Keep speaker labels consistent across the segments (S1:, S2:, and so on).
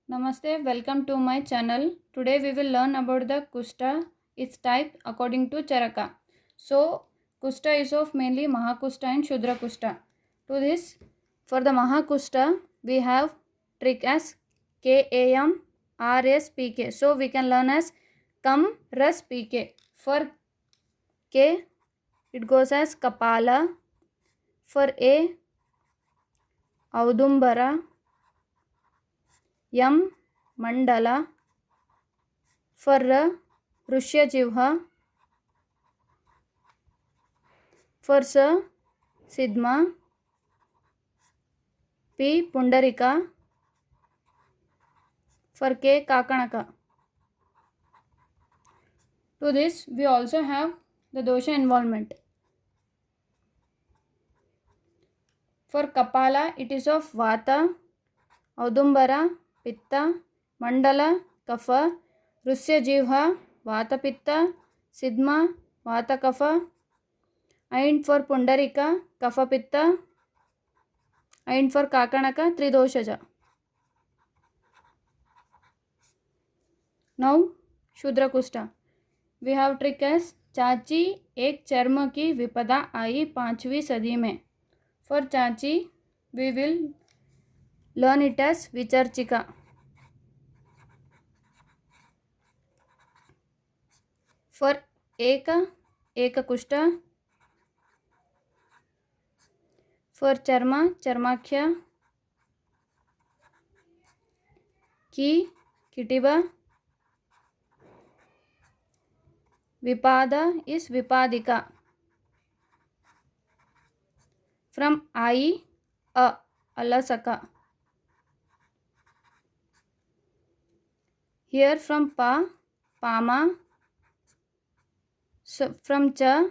S1: Namaste, welcome to my channel. Today we will learn about the Kushta, its type according to Charaka. So, Kushta is of mainly Mahakushta and Shudra Kushta. To this, for the Mahakushta, we have trick as KAM RSPK. So, we can learn as Kam Ras PK. For K, it goes as Kapala. For A, Audumbara. M, Mandala. For R, Rushyajivha. For S, Sidma. P, Pundarika. For K, Kakanaka. To this, we also have the dosha involvement. For Kapala, it is of Vata, Audumbara, Pitta, Mandala, Kapha, Rusyajivha, Vata Pitta, Sidma, Vata Kapha, and for Pundarika, Kapha Pitta, and for Kakanaka, Tridoshaja. Now, Shudra Kushta. We have trick as चाची एक चर्म की विपदा आई 5वीं सदी में. For चाची, we will learn it as विचर्चिका. For एक कुष्ठ. For चर्मा चर्माख्या. की किटिबा. Vipada is Vipadika. From I, Alasaka. Here from Pa, Pama. So from Cha,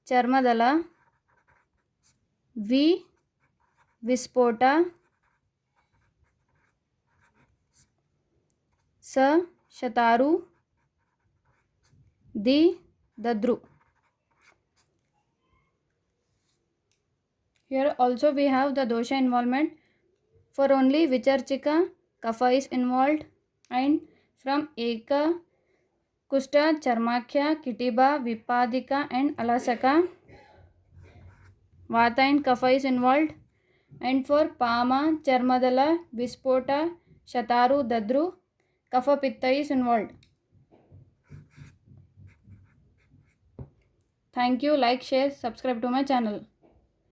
S1: Charmadala. V, Vispota. Sa, Shataru. Di, Dadru. Here also we have the dosha involvement. For only Vicharchika, Kapha is involved, and from Eka, Kushta, Charmakhya, Kitiba, Vipadika and Alasaka, Vata and Kapha is involved, and for Pama, Charmadala, Vispota, Shataru, Dadru, Kapha Pitta is involved. Thank you. Like, share, subscribe to my channel.